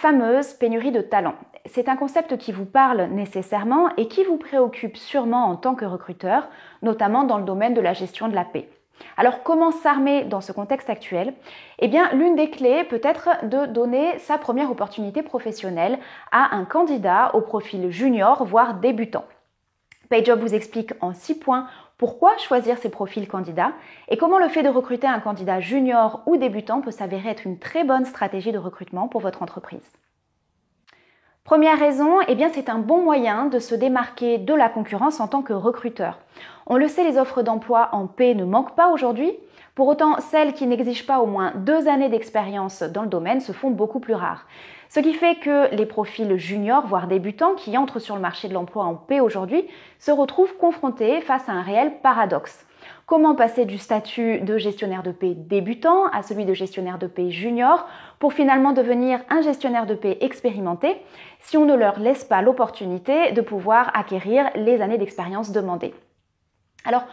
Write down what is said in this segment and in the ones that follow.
fameuse pénurie de talent. C'est un concept qui vous parle nécessairement et qui vous préoccupe sûrement en tant que recruteur, notamment dans le domaine de la gestion de la paie. Alors comment s'armer dans ce contexte actuel? Eh bien, l'une des clés peut être de donner sa première opportunité professionnelle à un candidat au profil junior, voire débutant. PageJob vous explique en 6 points pourquoi choisir ces profils candidats et comment le fait de recruter un candidat junior ou débutant peut s'avérer être une très bonne stratégie de recrutement pour votre entreprise. Première raison, eh bien c'est un bon moyen de se démarquer de la concurrence en tant que recruteur. On le sait, les offres d'emploi en paie ne manquent pas aujourd'hui. Pour autant, celles qui n'exigent pas au moins 2 années d'expérience dans le domaine se font beaucoup plus rares. Ce qui fait que les profils juniors, voire débutants, qui entrent sur le marché de l'emploi en paie aujourd'hui, se retrouvent confrontés face à un réel paradoxe. Comment passer du statut de gestionnaire de paie débutant à celui de gestionnaire de paie junior pour finalement devenir un gestionnaire de paie expérimenté si on ne leur laisse pas l'opportunité de pouvoir acquérir les années d'expérience demandées. Alors,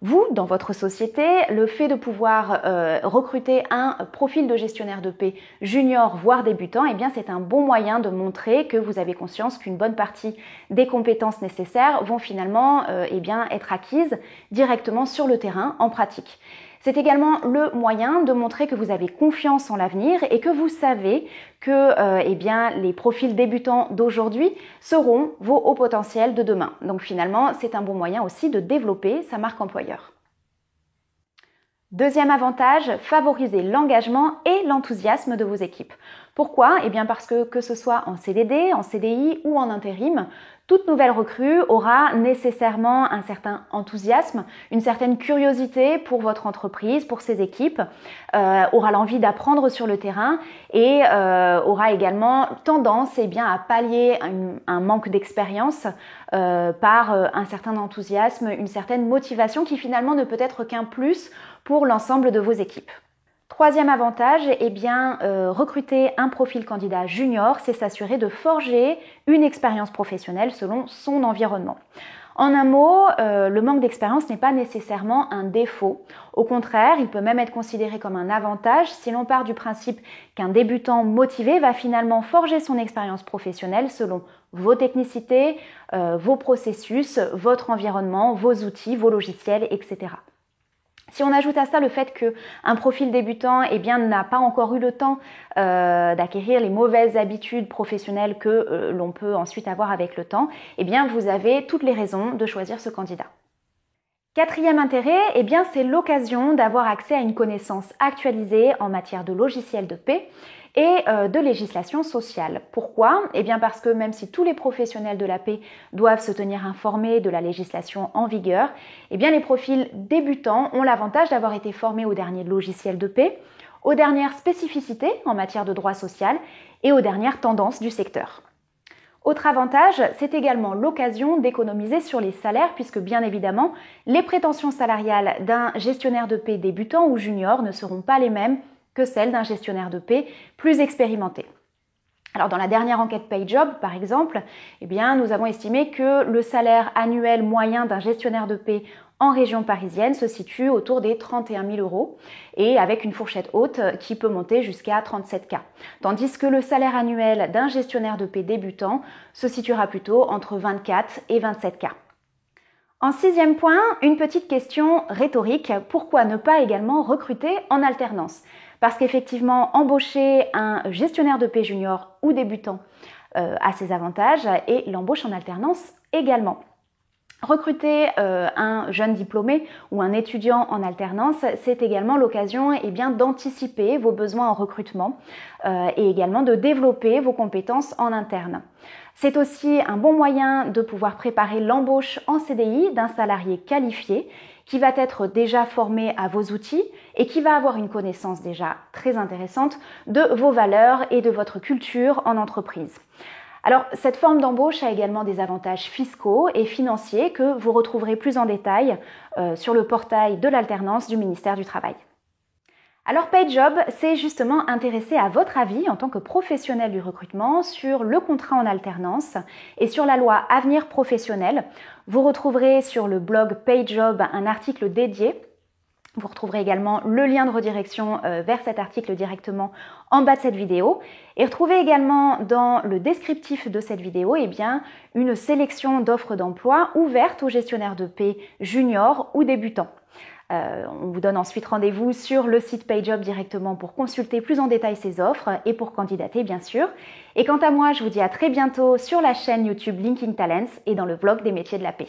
vous, dans votre société, le fait de pouvoir recruter un profil de gestionnaire de paie junior, voire débutant, eh bien, c'est un bon moyen de montrer que vous avez conscience qu'une bonne partie des compétences nécessaires vont finalement être acquises directement sur le terrain, en pratique. C'est également le moyen de montrer que vous avez confiance en l'avenir et que vous savez que les profils débutants d'aujourd'hui seront vos hauts potentiels de demain. Donc finalement, c'est un bon moyen aussi de développer sa marque employeur. Deuxième avantage, favoriser l'engagement et l'enthousiasme de vos équipes. Pourquoi? Eh bien parce que ce soit en CDD, en CDI ou en intérim, toute nouvelle recrue aura nécessairement un certain enthousiasme, une certaine curiosité pour votre entreprise, pour ses équipes, aura l'envie d'apprendre sur le terrain et aura également tendance à pallier un manque d'expérience par un certain enthousiasme, une certaine motivation qui finalement ne peut être qu'un plus pour l'ensemble de vos équipes. Troisième avantage, recruter un profil candidat junior, c'est s'assurer de forger une expérience professionnelle selon son environnement. En un mot, le manque d'expérience n'est pas nécessairement un défaut. Au contraire, il peut même être considéré comme un avantage si l'on part du principe qu'un débutant motivé va finalement forger son expérience professionnelle selon vos technicités, vos processus, votre environnement, vos outils, vos logiciels, etc. Si on ajoute à ça le fait qu'un profil débutant n'a pas encore eu le temps d'acquérir les mauvaises habitudes professionnelles que l'on peut ensuite avoir avec le temps, vous avez toutes les raisons de choisir ce candidat. Quatrième intérêt, c'est l'occasion d'avoir accès à une connaissance actualisée en matière de logiciels de paie et de législation sociale. Pourquoi? Parce que même si tous les professionnels de la paie doivent se tenir informés de la législation en vigueur, les profils débutants ont l'avantage d'avoir été formés aux derniers logiciels de paie, aux dernières spécificités en matière de droit social et aux dernières tendances du secteur. Autre avantage, c'est également l'occasion d'économiser sur les salaires puisque bien évidemment, les prétentions salariales d'un gestionnaire de paie débutant ou junior ne seront pas les mêmes que celles d'un gestionnaire de paie plus expérimenté. Alors dans la dernière enquête PageJob, par exemple, nous avons estimé que le salaire annuel moyen d'un gestionnaire de paie en région parisienne se situe autour des 31 000 € et avec une fourchette haute qui peut monter jusqu'à 37 000 €. Tandis que le salaire annuel d'un gestionnaire de paie débutant se situera plutôt entre 24 000 et 27 000 €. En sixième point, une petite question rhétorique. Pourquoi ne pas également recruter en alternance? Parce qu'effectivement, embaucher un gestionnaire de paie junior ou débutant a ses avantages et l'embauche en alternance également. Recruter un jeune diplômé ou un étudiant en alternance, c'est également l'occasion d'anticiper vos besoins en recrutement et également de développer vos compétences en interne. C'est aussi un bon moyen de pouvoir préparer l'embauche en CDI d'un salarié qualifié qui va être déjà formé à vos outils et qui va avoir une connaissance déjà très intéressante de vos valeurs et de votre culture en entreprise. Alors, cette forme d'embauche a également des avantages fiscaux et financiers que vous retrouverez plus en détail sur le portail de l'alternance du ministère du Travail. Alors, PageJob s'est justement intéressé à votre avis en tant que professionnel du recrutement sur le contrat en alternance et sur la loi Avenir Professionnel. Vous retrouverez sur le blog PageJob un article dédié Vous retrouverez également le lien de redirection vers cet article directement en bas de cette vidéo. Et retrouvez également dans le descriptif de cette vidéo une sélection d'offres d'emploi ouvertes aux gestionnaires de paie juniors ou débutants. On vous donne ensuite rendez-vous sur le site PayJob directement pour consulter plus en détail ces offres et pour candidater bien sûr. Et quant à moi, je vous dis à très bientôt sur la chaîne YouTube Linking Talents et dans le vlog des métiers de la paie.